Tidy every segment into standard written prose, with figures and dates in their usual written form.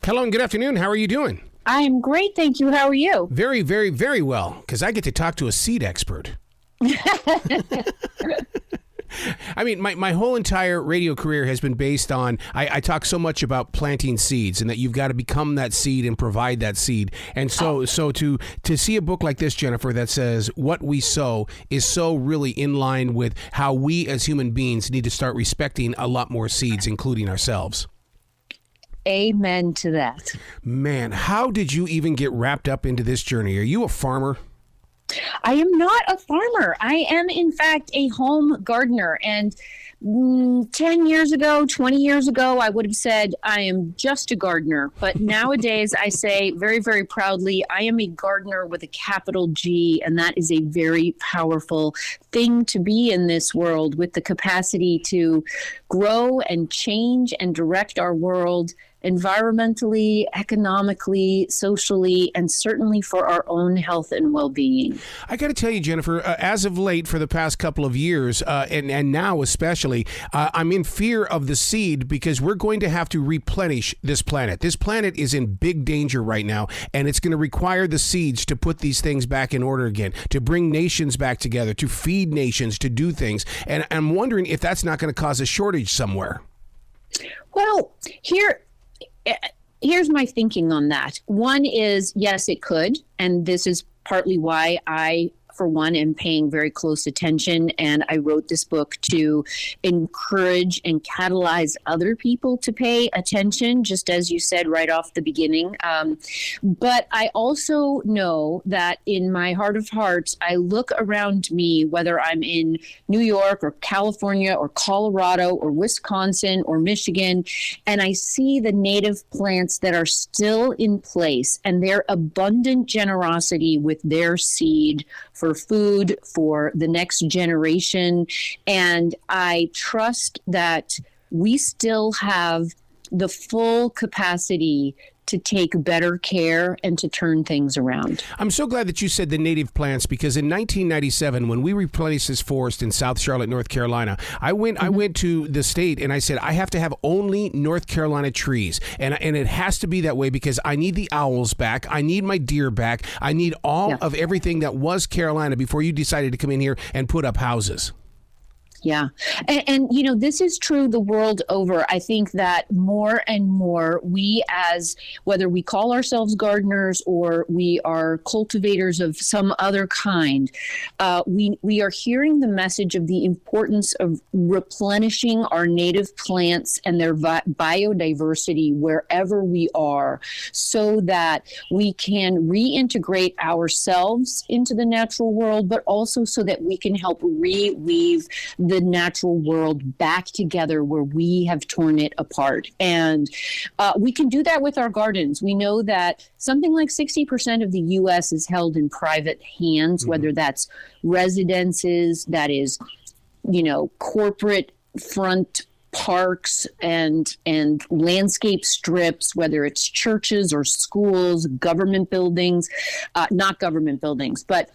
Hello and good afternoon. How are you doing? I'm great, thank you. How are you? Very, very, very well, because I get to talk to a seed expert. I mean, my whole entire radio career has been based on, I talk so much about planting seeds and that you've got to become that seed and provide that seed. And so to see a book like this, Jennifer, that says what we sow is so really in line with how we as human beings need to start respecting a lot more seeds, including ourselves. Amen to that. Man, how did you even get wrapped up into this journey? Are you a farmer? I am not a farmer. I am, in fact, a home gardener. And 10 years ago, 20 years ago, I would have said I am just a gardener. But nowadays, I say very, very proudly, I am a gardener with a capital G. And that is a very powerful thing to be in this world, with the capacity to grow and change and direct our world environmentally, economically, socially, and certainly for our own health and well-being. I got to tell you, Jennifer, as of late, for the past couple of years, and now especially, I'm in fear of the seed because we're going to have to replenish this planet. This planet is in big danger right now, and it's going to require the seeds to put these things back in order again, to bring nations back together, to feed nations, to do things. And I'm wondering if that's not going to cause a shortage somewhere. Well, here's my thinking on that. One is, yes, it could. And this is partly why I, for one, am paying very close attention. And I wrote this book to encourage and catalyze other people to pay attention, just as you said right off the beginning. But I also know that in my heart of hearts, I look around me, whether I'm in New York or California or Colorado or Wisconsin or Michigan, and I see the native plants that are still in place and their abundant generosity with their seed for food for the next generation. And I trust that we still have the full capacity to take better care and to turn things around. I'm so glad that you said the native plants, because in 1997, when we replenished this forest in South Charlotte, North Carolina, I went to the state and I said, I have to have only North Carolina trees. And it has to be that way because I need the owls back. I need my deer back. I need all of everything that was Carolina before you decided to come in here and put up houses. Yeah. And, you know, this is true the world over. I think that more and more we, as whether we call ourselves gardeners or we are cultivators of some other kind, we are hearing the message of the importance of replenishing our native plants and their biodiversity wherever we are, so that we can reintegrate ourselves into the natural world, but also so that we can help reweave the natural world back together where we have torn it apart. And we can do that with our gardens. We know that something like 60% of the U.S. is held in private hands, whether that's residences, that is, you know, corporate front parks and landscape strips, whether it's churches or schools, government buildings, not government buildings, but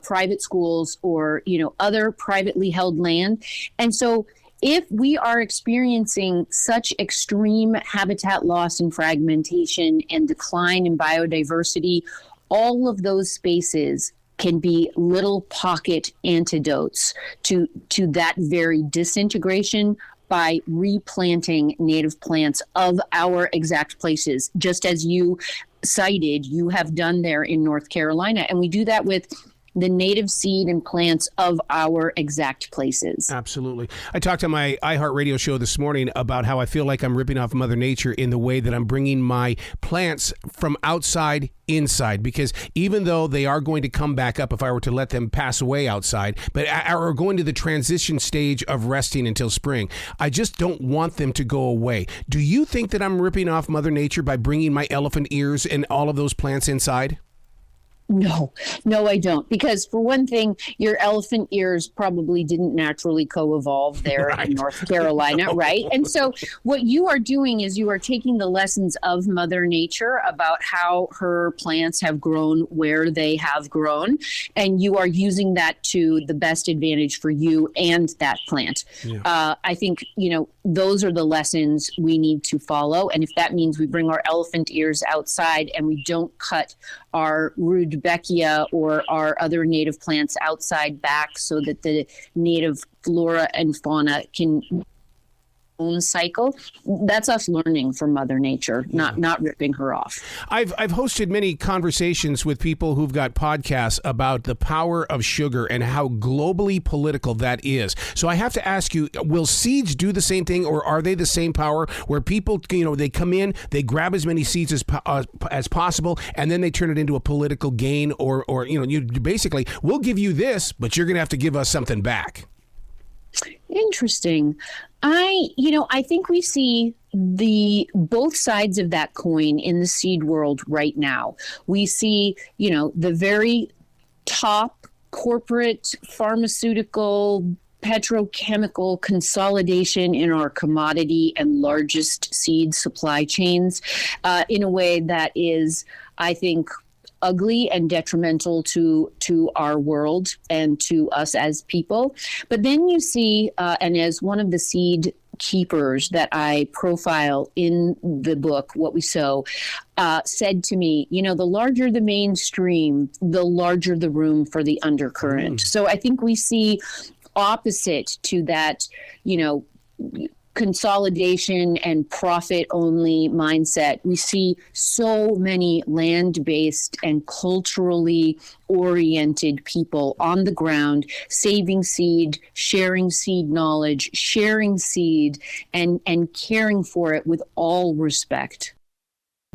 private schools or, you know, other privately held land. And so if we are experiencing such extreme habitat loss and fragmentation and decline in biodiversity, all of those spaces can be little pocket antidotes to that very disintegration by replanting native plants of our exact places, just as you cited, you have done there in North Carolina. And we do that with the native seed and plants of our exact places. Absolutely. I talked on my iHeartRadio show this morning about how I feel like I'm ripping off Mother Nature in the way that I'm bringing my plants from outside inside, because even though they are going to come back up if I were to let them pass away outside, but are going to the transition stage of resting until spring, I just don't want them to go away. Do you think that I'm ripping off Mother Nature by bringing my elephant ears and all of those plants inside? No, I don't. Because for one thing, your elephant ears probably didn't naturally co-evolve there in North Carolina, right? And so what you are doing is you are taking the lessons of Mother Nature about how her plants have grown where they have grown, and you are using that to the best advantage for you and that plant. Yeah. I think, those are the lessons we need to follow. And if that means we bring our elephant ears outside and we don't cut our rudbeckia or our other native plants outside back so that the native flora and fauna can own cycle, that's us learning from Mother Nature, not ripping her off. I've hosted many conversations with people who've got podcasts about the power of sugar and how globally political that is. So I have to ask you, will seeds do the same thing, or are they the same power where people, they come in, they grab as many seeds as possible, and then they turn it into a political gain, or you basically, we'll give you this, but you're going to have to give us something back. Interesting. I think we see both sides of that coin in the seed world right now. We see, the very top corporate pharmaceutical petrochemical consolidation in our commodity and largest seed supply chains in a way that is, I think, ugly and detrimental to our world and to us as people. But then you see, and as one of the seed keepers that I profile in the book, What We Sow, said to me, the larger the mainstream, the larger the room for the undercurrent. So I think we see opposite to that, consolidation and profit only mindset. We see so many land-based and culturally oriented people on the ground saving seed, sharing seed knowledge, sharing seed, and caring for it with all respect.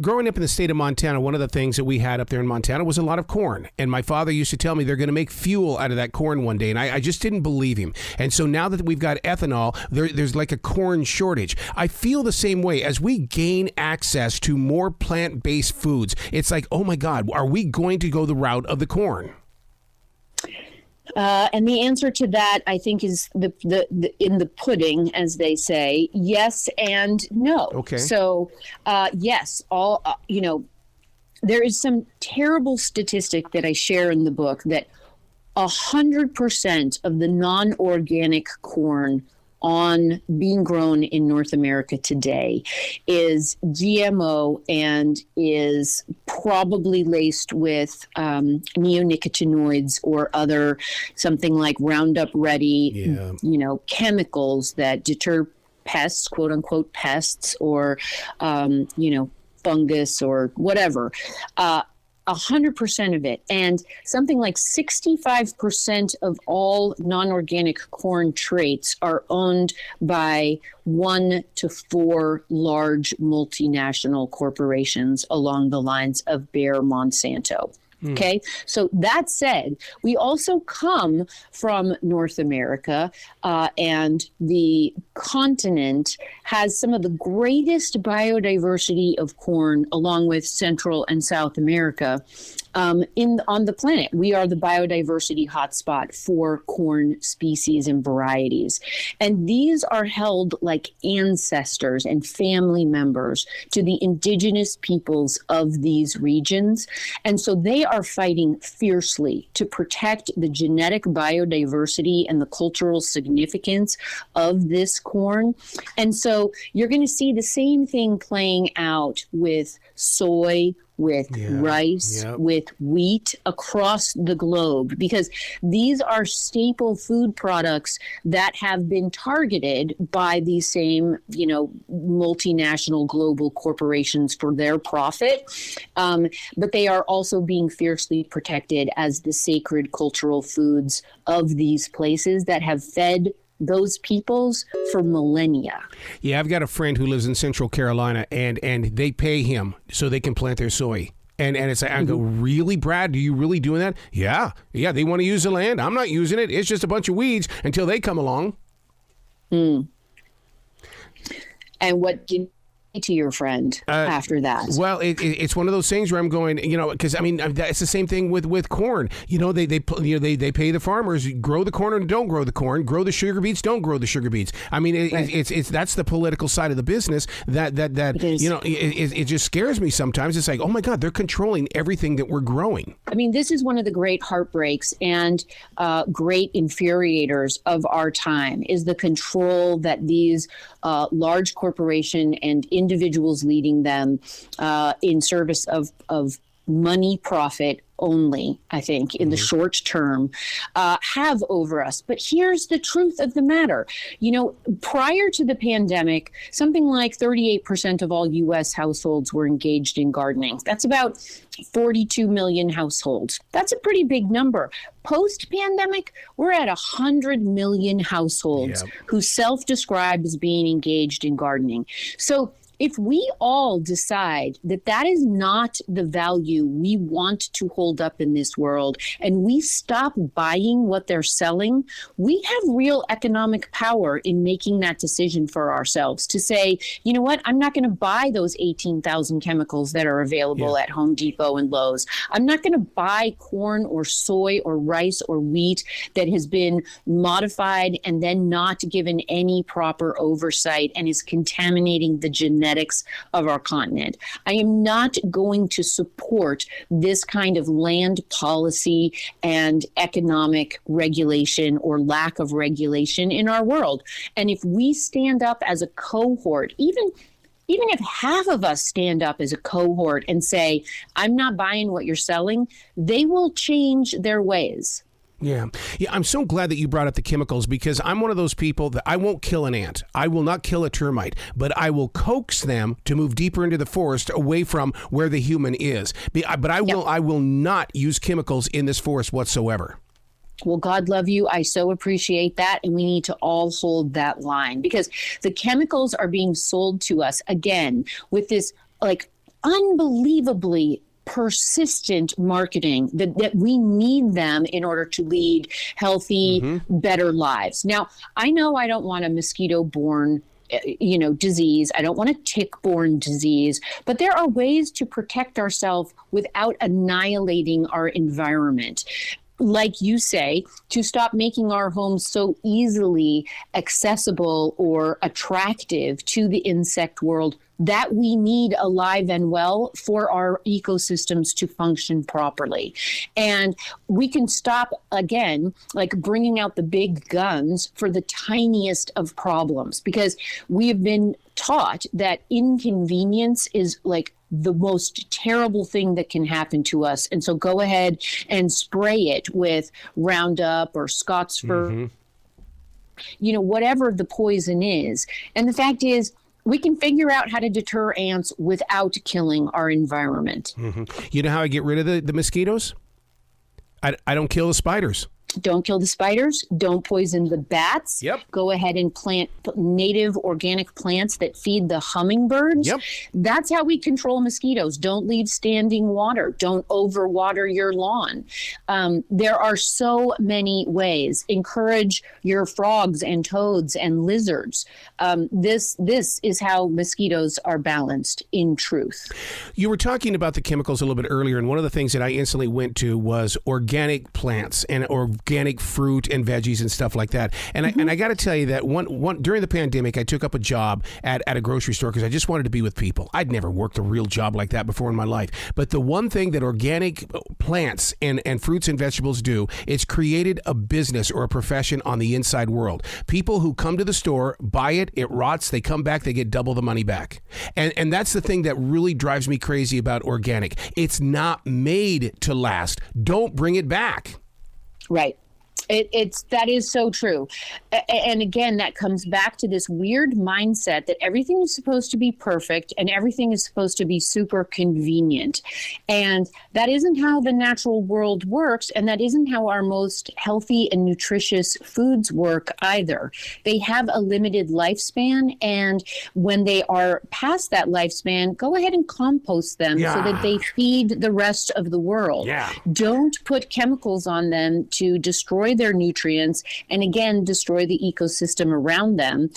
Growing up in the state of Montana, one of the things that we had up there in Montana was a lot of corn. And my father used to tell me they're going to make fuel out of that corn one day. And I just didn't believe him. And so now that we've got ethanol, there's like a corn shortage. I feel the same way. As we gain access to more plant-based foods, it's like, oh my God, are we going to go the route of the corn? And the answer to that, I think, is the in the pudding, as they say, yes and no. Okay. So, yes, there is some terrible statistic that I share in the book that 100% of the non-organic corn being grown in North America today is GMO and is probably laced with neonicotinoids or other something like Roundup Ready, chemicals that deter pests, quote unquote pests, or fungus or whatever. 100% of it. And something like 65% of all non-organic corn traits are owned by 1 to 4 large multinational corporations along the lines of Bayer, Monsanto. Okay. So that said, we also come from North America, and the continent has some of the greatest biodiversity of corn, along with Central and South America, on the planet. We are the biodiversity hotspot for corn species and varieties. And these are held like ancestors and family members to the indigenous peoples of these regions. And so they are fighting fiercely to protect the genetic biodiversity and the cultural significance of this corn. And so you're going to see the same thing playing out with soy, with rice, with wheat across the globe, because these are staple food products that have been targeted by these same, multinational global corporations for their profit. But they are also being fiercely protected as the sacred cultural foods of these places that have fed those peoples for millennia. Yeah, I've got a friend who lives in Central Carolina, and they pay him so they can plant their soy. And it's like, I go, really, Brad? Are you really doing that? Yeah, they want to use the land. I'm not using it. It's just a bunch of weeds until they come along. And what to your friend after that? Well, it's one of those things where I'm going, because I mean, it's the same thing with corn. They pay the farmers, grow the corn and don't grow the corn, grow the sugar beets, don't grow the sugar beets. I mean, it's that's the political side of the business that it just scares me sometimes. It's like, oh my God, they're controlling everything that we're growing. I mean, this is one of the great heartbreaks and great infuriators of our time is the control that these large corporation and individuals leading them in service of money profit only, I think, in the short term, have over us. But here's the truth of the matter. Prior to the pandemic, something like 38% of all U.S. households were engaged in gardening. That's about 42 million households. That's a pretty big number. Post-pandemic, we're at 100 million households who self-describe as being engaged in gardening. So if we all decide that that is not the value we want to hold up in this world, and we stop buying what they're selling, we have real economic power in making that decision for ourselves to say, you know what, I'm not going to buy those 18,000 chemicals that are available at Home Depot and Lowe's. I'm not going to buy corn or soy or rice or wheat that has been modified and then not given any proper oversight and is contaminating the genetics of our continent. I am not going to support this kind of land policy and economic regulation or lack of regulation in our world. And if we stand up as a cohort, even if half of us stand up as a cohort and say, I'm not buying what you're selling, they will change their ways. Yeah. I'm so glad that you brought up the chemicals, because I'm one of those people that I won't kill an ant. I will not kill a termite, but I will coax them to move deeper into the forest away from where the human is. But I will not use chemicals in this forest whatsoever. Well, God love you. I so appreciate that. And we need to all hold that line, because the chemicals are being sold to us again with this unbelievably persistent marketing that we need them in order to lead healthy, better lives. Now, I know I don't want a mosquito-borne disease. I don't want a tick-borne disease, but there are ways to protect ourselves without annihilating our environment. Like you say, to stop making our homes so easily accessible or attractive to the insect world that we need alive and well for our ecosystems to function properly. And we can stop, again, bringing out the big guns for the tiniest of problems, because we have been taught that inconvenience is the most terrible thing that can happen to us. And so go ahead and spray it with Roundup or Scott's Fir, whatever the poison is. And the fact is, we can figure out how to deter ants without killing our environment. You know how I get rid of the mosquitoes? I don't kill the spiders. Don't kill the spiders. Don't poison the bats. Yep. Go ahead and plant native organic plants that feed the hummingbirds. Yep. That's how we control mosquitoes. Don't leave standing water. Don't overwater your lawn. There are so many ways. Encourage your frogs and toads and lizards. This is how mosquitoes are balanced in truth. You were talking about the chemicals a little bit earlier, and one of the things that I instantly went to was organic plants and organic fruit and veggies and stuff like that. And I got to tell you that one during the pandemic, I took up a job at a grocery store because I just wanted to be with people. I'd never worked a real job like that before in my life. But the one thing that organic plants and fruits and vegetables do, it's created a business or a profession on the inside world. People who come to the store, buy it, it rots, they come back, they get double the money back. And that's the thing that really drives me crazy about organic. It's not made to last. Don't bring it back. Right. That is so true. And again, that comes back to this weird mindset that everything is supposed to be perfect and everything is supposed to be super convenient. And that isn't how the natural world works. And that isn't how our most healthy and nutritious foods work either. They have a limited lifespan. And when they are past that lifespan, go ahead and compost them so that they feed the rest of the world. Yeah. Don't put chemicals on them to destroy destroy their nutrients and again destroy the ecosystem around them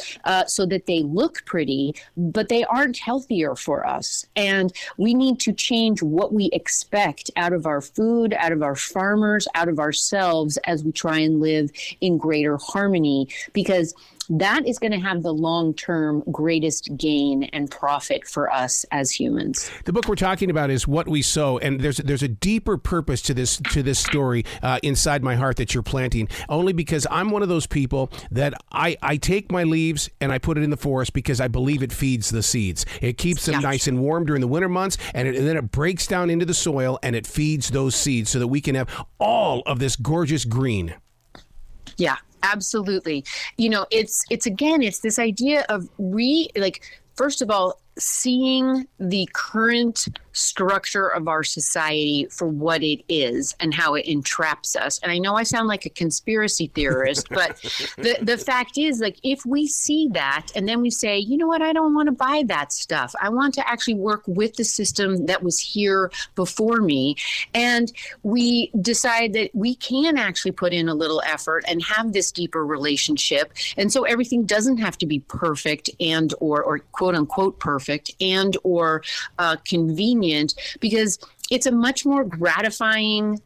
so that they look pretty, but they aren't healthier for us. And we need to change what we expect out of our food, out of our farmers, out of ourselves as we try and live in greater harmony, because that is going to have the long-term greatest gain and profit for us as humans. The book we're talking about is What We Sow, and there's a deeper purpose to this story inside my heart that you're planting, only because I'm one of those people that I take my leaves and I put it in the forest because I believe it feeds the seeds. It keeps them nice and warm during the winter months, and then it breaks down into the soil and it feeds those seeds so that we can have all of this gorgeous green. Yeah. Absolutely. You know, it's this idea of first of all, seeing the current structure of our society for what it is and how it entraps us. And I know I sound like a conspiracy theorist, but the fact is, like, if we see that and then we say, you know what, I don't want to buy that stuff. I want to actually work with the system that was here before me. And we decide that we can actually put in a little effort and have this deeper relationship. And so everything doesn't have to be perfect and or quote unquote perfect and or convenient, because it's a much more gratifying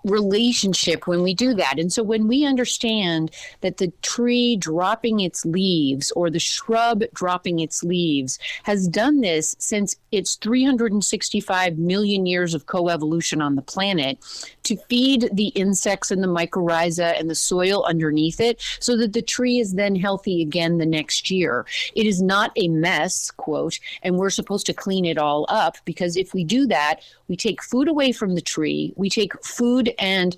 relationship when we do that. And so when we understand that the tree dropping its leaves or the shrub dropping its leaves has done this since its 365 million years of coevolution on the planet to feed the insects and the mycorrhiza and the soil underneath it so that the tree is then healthy again the next year. It is not a mess, quote, and we're supposed to clean it all up, because if we do that, we take food away from the tree, we take food and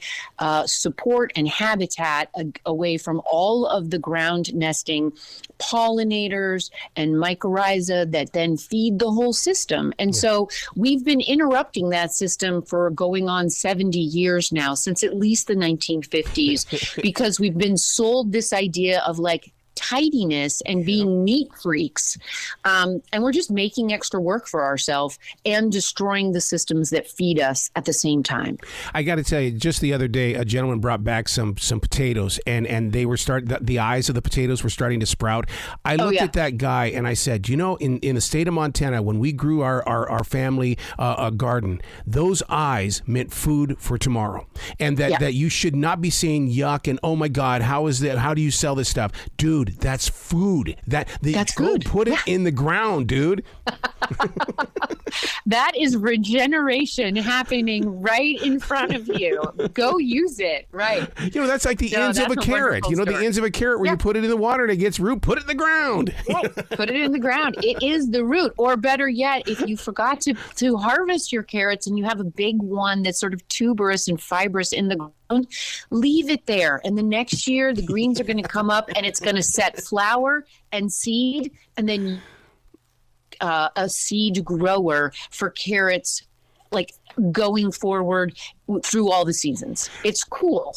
support and habitat away from all of the ground nesting pollinators and mycorrhiza that then feed the whole system. And so we've been interrupting that system for going on 70 years now, since at least the 1950s, because we've been sold this idea of like tidiness and being neat freaks. And we're just making extra work for ourselves and destroying the systems that feed us at the same time. I got to tell you, just the other day, a gentleman brought back some potatoes, and they were the eyes of the potatoes were starting to sprout. I looked at that guy and I said, you know, in the state of Montana, when we grew our family garden, those eyes meant food for tomorrow. And that you should not be saying yuck and oh my God, how is that? How do you sell this stuff? Dude, that's food. That's good. Put it in the ground, dude. That is regeneration happening right in front of you. Go use it. Right. You know, that's like the ends of a carrot. You know, the ends of a carrot where you put it in the water and it gets root. Put it in the ground. Right. Put it in the ground. It is the root. Or better yet, if you forgot to harvest your carrots and you have a big one that's sort of tuberous and fibrous in the ground, leave it there. And the next year, the greens are going to come up and it's going to set flower and seed, and then a seed grower for carrots, like going forward through all the seasons. It's cool.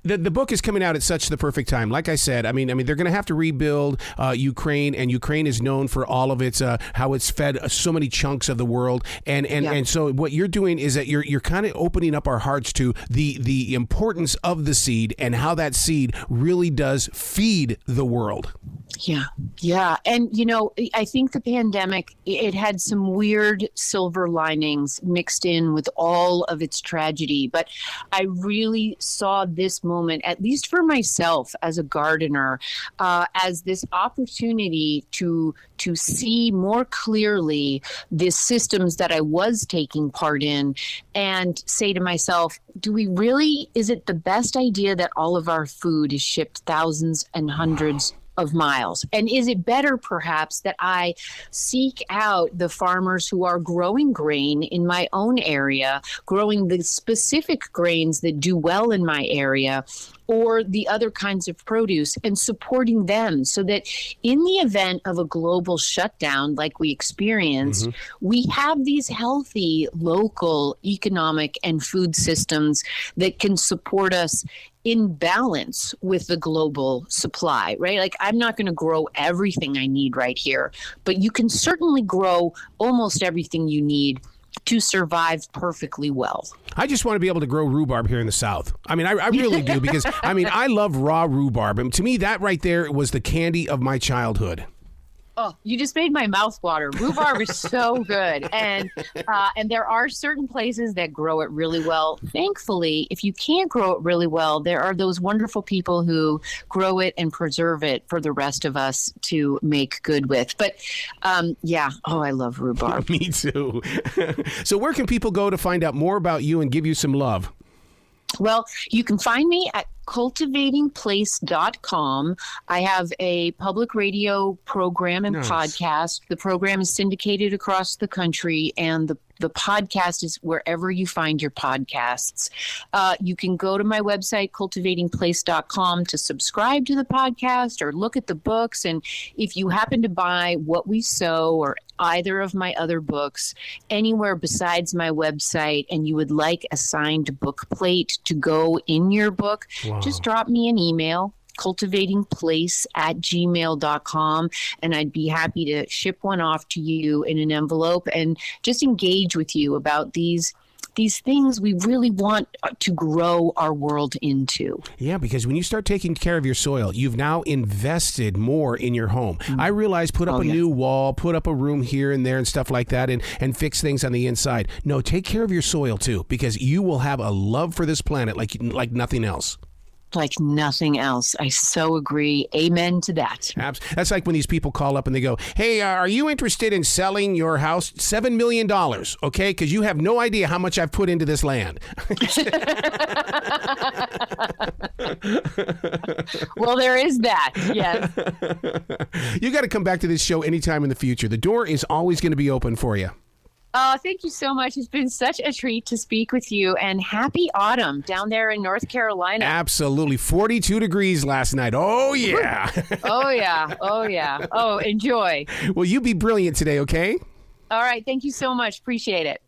The book is coming out at such the perfect time. Like I said, I mean, they're going to have to rebuild Ukraine, and Ukraine is known for all of its how it's fed so many chunks of the world, and so what you're doing is that you're kind of opening up our hearts to the importance of the seed and how that seed really does feed the world. Yeah. And, you know, I think the pandemic, it had some weird silver linings mixed in with all of its tragedy. But I really saw this moment, at least for myself as a gardener, as this opportunity to see more clearly the systems that I was taking part in and say to myself, is it the best idea that all of our food is shipped thousands and hundreds of miles? And is it better perhaps that I seek out the farmers who are growing grain in my own area, growing the specific grains that do well in my area, or the other kinds of produce, and supporting them so that in the event of a global shutdown like we experienced, we have these healthy local economic and food systems that can support us in balance with the global supply, right? Like, I'm not going to grow everything I need right here, but you can certainly grow almost everything you need to survive perfectly well. I just want to be able to grow rhubarb here in the South. I mean, I really do, because, I mean, I love raw rhubarb. And to me, that right there was the candy of my childhood. Oh, you just made my mouth water. Rhubarb is so good. And there are certain places that grow it really well. Thankfully, if you can't grow it really well, there are those wonderful people who grow it and preserve it for the rest of us to make good with. But yeah, I love rhubarb. Me too. So where can people go to find out more about you and give you some love? Well, you can find me at cultivatingplace.com. I have a public radio program and podcast. The program is syndicated across the country, and the podcast is wherever you find your podcasts. You can go to my website, cultivatingplace.com, to subscribe to the podcast or look at the books. And if you happen to buy What We Sow or either of my other books anywhere besides my website, and you would like a signed book plate to go in your book, just drop me an email, cultivatingplace@gmail.com, and I'd be happy to ship one off to you in an envelope and just engage with you about these things we really want to grow our world into. Yeah, because when you start taking care of your soil, you've now invested more in your home. I realize put up a new wall, put up a room here and there and stuff like that, and fix things on the inside. No, take care of your soil too, because you will have a love for this planet like nothing else. Like nothing else. I so agree. Amen to that. That's like when these people call up and they go, hey, are you interested in selling your house? $7 million, okay? Because you have no idea how much I've put into this land. Well, there is that, yes. You got to come back to this show anytime in the future. The door is always going to be open for you. Oh, thank you so much. It's been such a treat to speak with you, and happy autumn down there in North Carolina. Absolutely. 42 degrees last night. Oh, yeah. Oh, yeah. Oh, yeah. Oh, enjoy. Well, you be brilliant today, okay? All right. Thank you so much. Appreciate it.